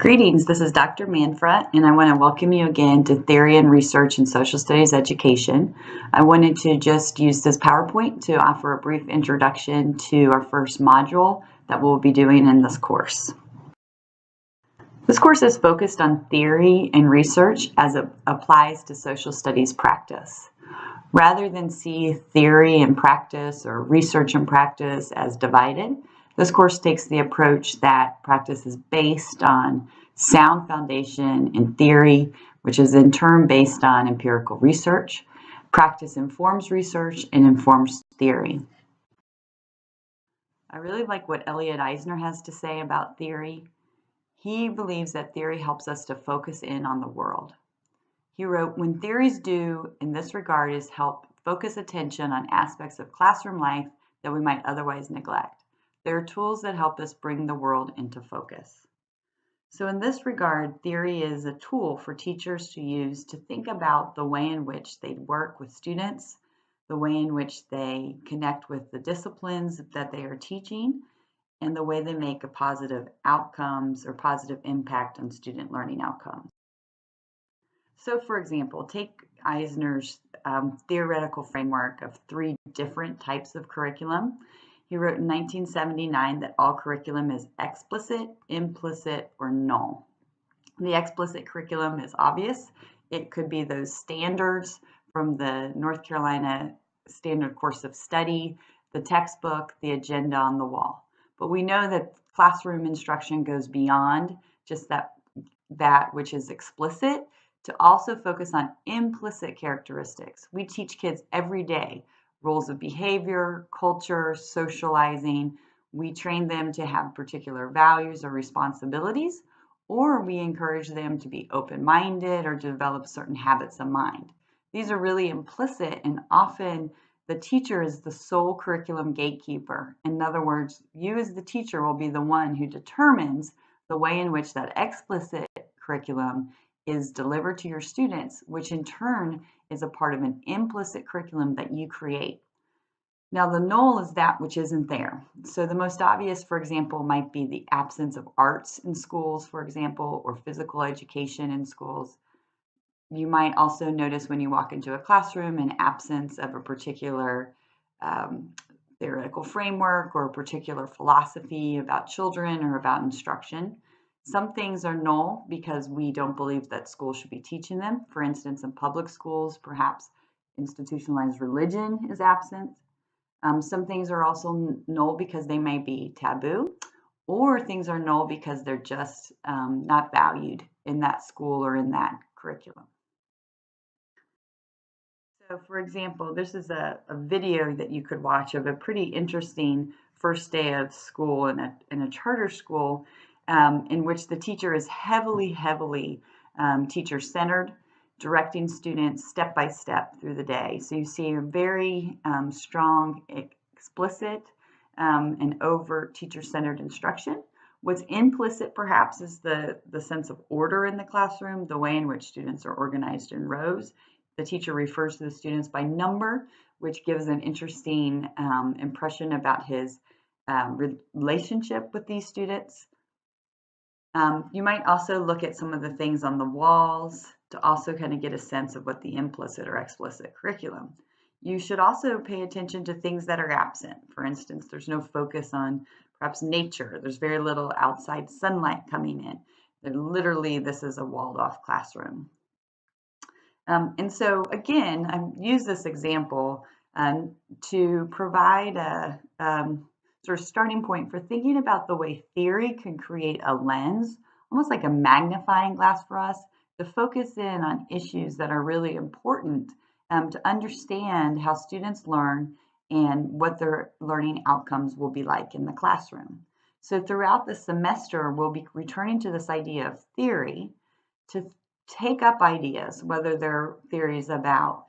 Greetings, this is Dr. Manfra, and I want to welcome you again to Theory and Research in Social Studies Education. I wanted to just use this PowerPoint to offer a brief introduction to our first module that we'll be doing in this course. This course is focused on theory and research as it applies to social studies practice. Rather than see theory and practice or research and practice as divided, this course takes the approach that practice is based on sound foundation in theory, which is in turn based on empirical research. Practice informs research and informs theory. I really like what Elliot Eisner has to say about theory. He believes that theory helps us to focus in on the world. He wrote, "When theories do in this regard is help focus attention on aspects of classroom life that we might otherwise neglect. There are tools that help us bring the world into focus." So in this regard, theory is a tool for teachers to use to think about the way in which they work with students, the way in which they connect with the disciplines that they are teaching, and the way they make a positive outcomes or positive impact on student learning outcomes. So for example, take Eisner's theoretical framework of 3 different types of curriculum. He wrote in 1979 that all curriculum is explicit, implicit, or null. The explicit curriculum is obvious. It could be those standards from the North Carolina Standard Course of Study, the textbook, the agenda on the wall. But we know that classroom instruction goes beyond just that which is explicit to also focus on implicit characteristics. We teach kids every day rules of behavior, culture, socializing. We train them to have particular values or responsibilities, or we encourage them to be open-minded or develop certain habits of mind. These are really implicit, and often the teacher is the sole curriculum gatekeeper. In other words, you as the teacher will be the one who determines the way in which that explicit curriculum is delivered to your students, which in turn is a part of an implicit curriculum that you create. Now, the null is that which isn't there. So the most obvious, for example, might be the absence of arts in schools, for example, or physical education in schools. You might also notice when you walk into a classroom an absence of a particular theoretical framework or a particular philosophy about children or about instruction. Some things are null because we don't believe that schools should be teaching them. For instance, in public schools, perhaps institutionalized religion is absent. Some things are also null because they may be taboo, or things are null because they're just not valued in that school or in that curriculum. So for example, this is a video that you could watch of a pretty interesting first day of school in a charter school in which the teacher is heavily teacher-centered, directing students step by step through the day. So you see a very strong, explicit, and overt teacher-centered instruction. What's implicit perhaps is the sense of order in the classroom, the way in which students are organized in rows. The teacher refers to the students by number, which gives an interesting impression about his relationship with these students. You might also look at some of the things on the walls to also kind of get a sense of what the implicit or explicit curriculum. You should also pay attention to things that are absent. For instance, there's no focus on perhaps nature. There's very little outside sunlight coming in. Literally, this is a walled-off classroom. And so again, I use this example to provide a sort of starting point for thinking about the way theory can create a lens, almost like a magnifying glass for us, to focus in on issues that are really important to understand how students learn and what their learning outcomes will be like in the classroom. So throughout the semester, we'll be returning to this idea of theory to take up ideas, whether they're theories about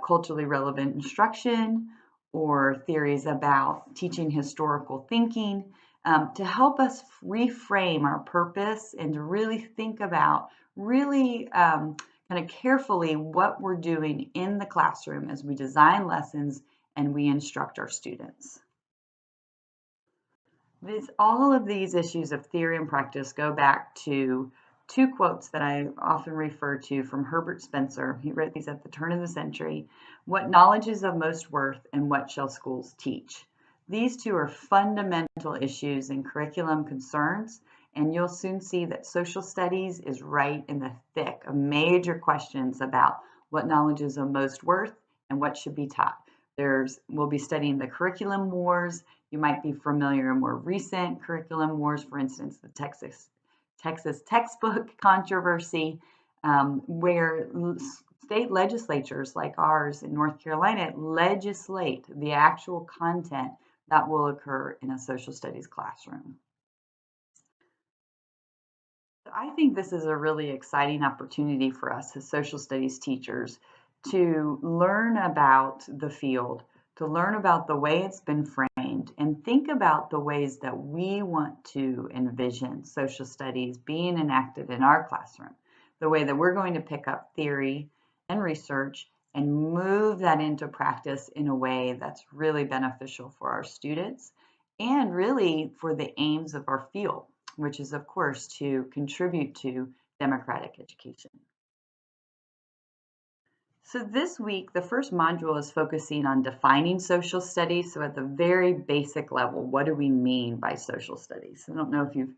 culturally relevant instruction or theories about teaching historical thinking, to help us reframe our purpose and to really think about really kind of carefully what we're doing in the classroom as we design lessons and we instruct our students. All of these issues of theory and practice go back to two quotes that I often refer to from Herbert Spencer. He wrote these at the turn of the century. What knowledge is of most worth, and what shall schools teach? These two are fundamental issues in curriculum concerns, and you'll soon see that social studies is right in the thick of major questions about what knowledge is of most worth and what should be taught. We'll be studying the curriculum wars. You might be familiar in more recent curriculum wars, for instance, the Texas textbook controversy, where state legislatures like ours in North Carolina legislate the actual content that will occur in a social studies classroom. So I think this is a really exciting opportunity for us as social studies teachers to learn about the field, to learn about the way it's been framed, and think about the ways that we want to envision social studies being enacted in our classroom, the way that we're going to pick up theory and research and move that into practice in a way that's really beneficial for our students and really for the aims of our field, which is, of course, to contribute to democratic education. So this week, the first module is focusing on defining social studies. So at the very basic level, what do we mean by social studies? I don't know if you've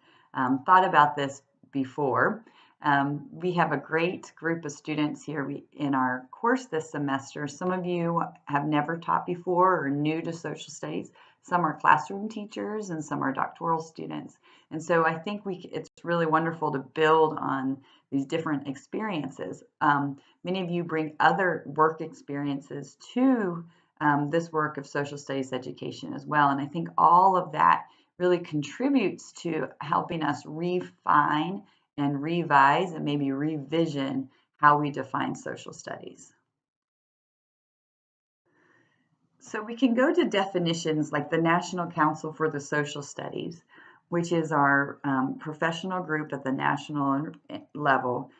thought about this before. We have a great group of students here in our course this semester. Some of you have never taught before or are new to social studies. Some are classroom teachers and some are doctoral students. And so I think it's really wonderful to build on these different experiences. Many of you bring other work experiences to this work of social studies education as well. And I think all of that really contributes to helping us refine and revise and maybe revision how we define social studies. So we can go to definitions like the National Council for the Social Studies, which is our professional group at the national level,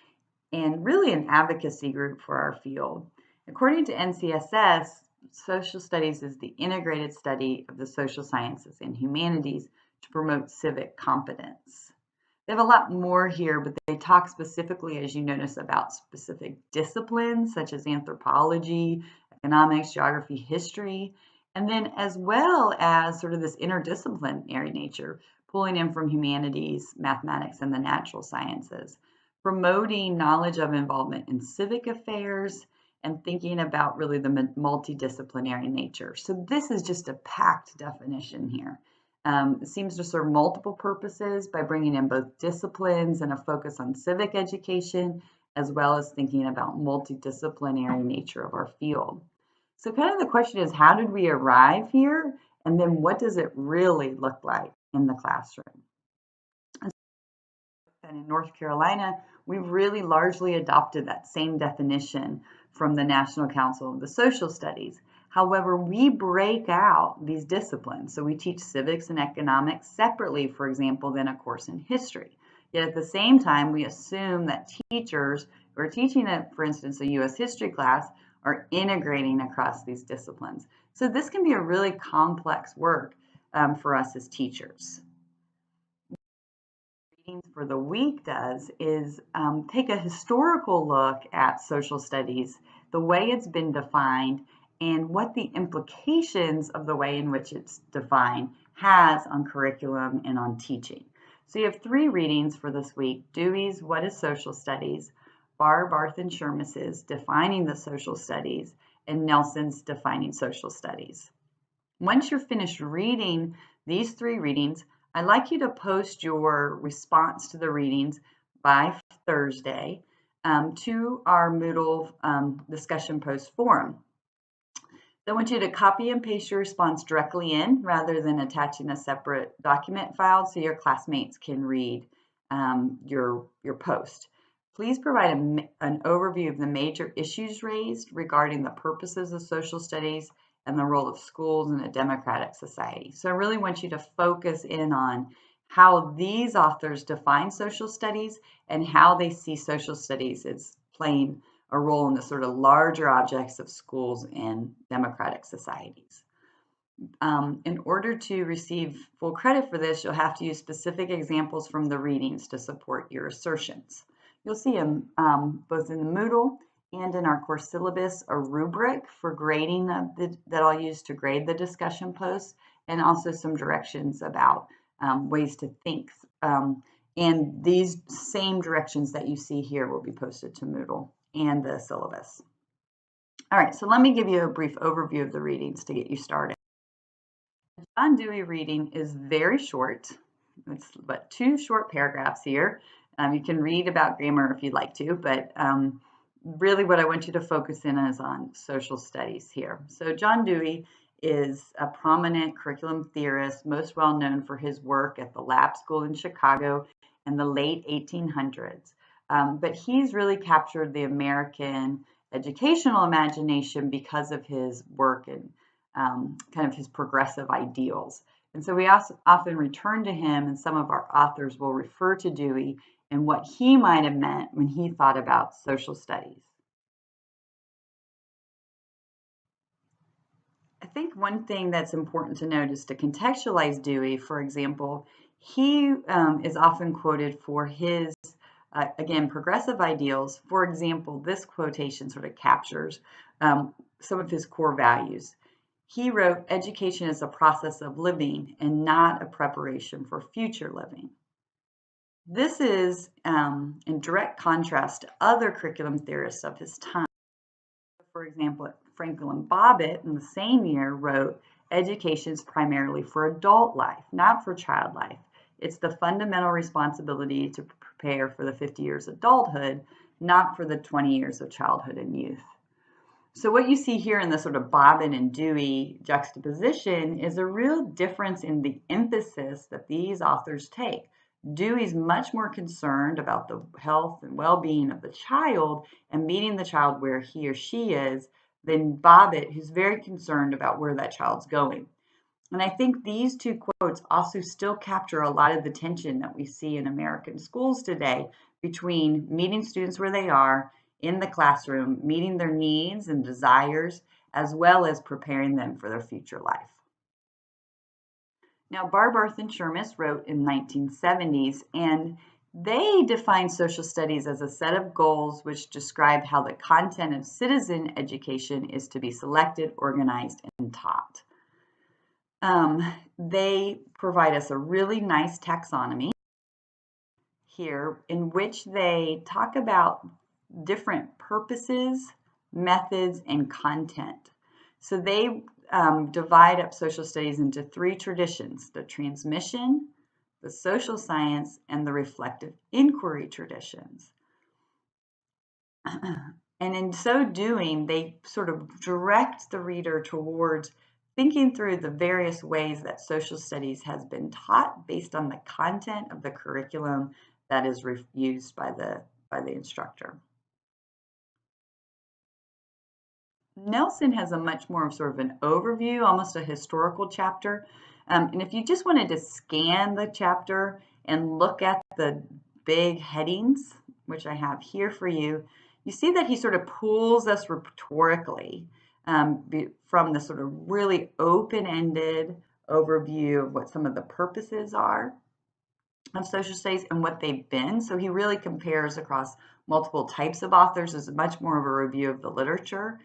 and really an advocacy group for our field. According to NCSS, social studies is the integrated study of the social sciences and humanities to promote civic competence. They have a lot more here, but they talk specifically, as you notice, about specific disciplines such as anthropology, economics, geography, history, and then as well as sort of this interdisciplinary nature, pulling in from humanities, mathematics, and the natural sciences, promoting knowledge of involvement in civic affairs, and thinking about really the multidisciplinary nature. So this is just a packed definition here. It seems to serve multiple purposes by bringing in both disciplines and a focus on civic education, as well as thinking about multidisciplinary nature of our field. So kind of the question is, how did we arrive here? And then what does it really look like in the classroom? And in North Carolina, we've really largely adopted that same definition from the National Council of the Social Studies. However, we break out these disciplines. So we teach civics and economics separately, for example, than a course in history. Yet at the same time, we assume that teachers who are teaching, for instance, a U.S. history class are integrating across these disciplines. So this can be a really complex work for us as teachers. Readings for the week does is take a historical look at social studies, the way it's been defined, and what the implications of the way in which it's defined has on curriculum and on teaching. So you have three readings for this week: Dewey's What is Social Studies, Barr, Barth, and Shermis's Defining the Social Studies, and Nelson's Defining Social Studies. Once you're finished reading these three readings, I'd like you to post your response to the readings by Thursday to our Moodle discussion post forum. I want you to copy and paste your response directly in rather than attaching a separate document file so your classmates can read your post. Please provide an overview of the major issues raised regarding the purposes of social studies and the role of schools in a democratic society. So I really want you to focus in on how these authors define social studies and how they see social studies as playing a role in the sort of larger objects of schools and democratic societies. In order to receive full credit for this, you'll have to use specific examples from the readings to support your assertions. You'll see them both in the Moodle and in our course syllabus, a rubric for grading that I'll use to grade the discussion posts, and also some directions about ways to think. And these same directions that you see here will be posted to Moodle and the syllabus. All right, so let me give you a brief overview of the readings to get you started. The John Dewey reading is very short. It's but 2 short paragraphs here. You can read about grammar if you'd like to, but really what I want you to focus in is on social studies here. So John Dewey is a prominent curriculum theorist, most well known for his work at the Lab School in Chicago in the late 1800s. But he's really captured the American educational imagination because of his work and kind of his progressive ideals. And so we also often return to him, and some of our authors will refer to Dewey and what he might have meant when he thought about social studies. I think one thing that's important to note is to contextualize Dewey. For example, he is often quoted for his, again, progressive ideals. For example, this quotation sort of captures some of his core values. He wrote, "Education is a process of living and not a preparation for future living." This is in direct contrast to other curriculum theorists of his time. For example, Franklin Bobbitt in the same year wrote, "Education is primarily for adult life, not for child life. It's the fundamental responsibility to prepare for the 50 years of adulthood, not for the 20 years of childhood and youth." So what you see here in the sort of Bobbitt and Dewey juxtaposition is a real difference in the emphasis that these authors take. Dewey's much more concerned about the health and well-being of the child and meeting the child where he or she is than Bobbitt, who's very concerned about where that child's going. And I think these 2 quotes also still capture a lot of the tension that we see in American schools today between meeting students where they are in the classroom, meeting their needs and desires, as well as preparing them for their future life. Now, Barbarth and Shermis wrote in the 1970s, and they defined social studies as a set of goals which describe how the content of citizen education is to be selected, organized, and taught. They provide us a really nice taxonomy here in which they talk about different purposes, methods, and content. So they divide up social studies into 3 traditions: the transmission, the social science, and the reflective inquiry traditions. And in so doing, they sort of direct the reader towards thinking through the various ways that social studies has been taught based on the content of the curriculum that is used by the instructor. Nelson has a much more of sort of an overview, almost a historical chapter. And if you just wanted to scan the chapter and look at the big headings, which I have here for you, you see that he sort of pulls us rhetorically from the sort of really open-ended overview of what some of the purposes are of social studies and what they've been. So he really compares across multiple types of authors as much more of a review of the literature.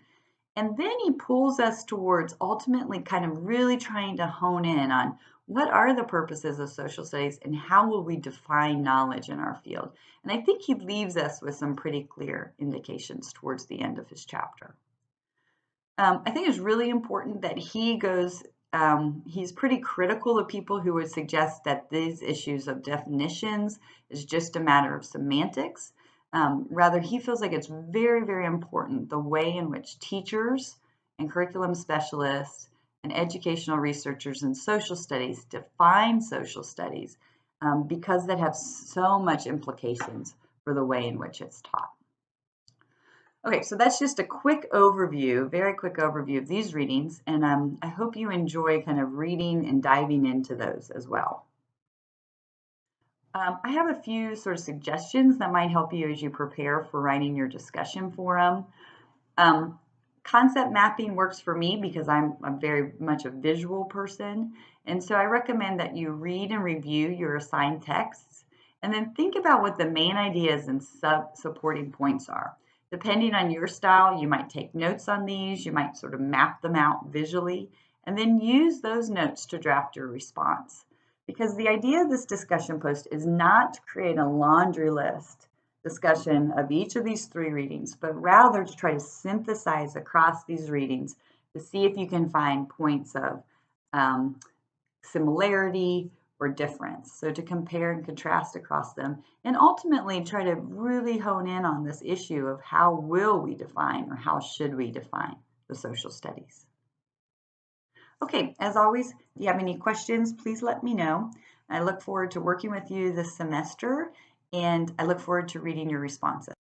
And then he pulls us towards ultimately kind of really trying to hone in on what are the purposes of social studies and how will we define knowledge in our field. And I think he leaves us with some pretty clear indications towards the end of his chapter. I think it's really important that he goes, he's pretty critical of people who would suggest that these issues of definitions is just a matter of semantics. Rather, he feels like it's very, very important the way in which teachers and curriculum specialists and educational researchers in social studies define social studies because that have so much implications for the way in which it's taught. Okay, so that's just a quick overview, very quick overview of these readings, and I hope you enjoy kind of reading and diving into those as well. I have a few sort of suggestions that might help you as you prepare for writing your discussion forum. Concept mapping works for me because I'm very much a visual person. And so I recommend that you read and review your assigned texts and then think about what the main ideas and supporting points are. Depending on your style, you might take notes on these, you might sort of map them out visually, and then use those notes to draft your response. Because the idea of this discussion post is not to create a laundry list discussion of each of these 3 readings, but rather to try to synthesize across these readings to see if you can find points of similarity or difference. So to compare and contrast across them, and ultimately try to really hone in on this issue of how will we define or how should we define the social studies. Okay, as always, if you have any questions, please let me know. I look forward to working with you this semester, and I look forward to reading your responses.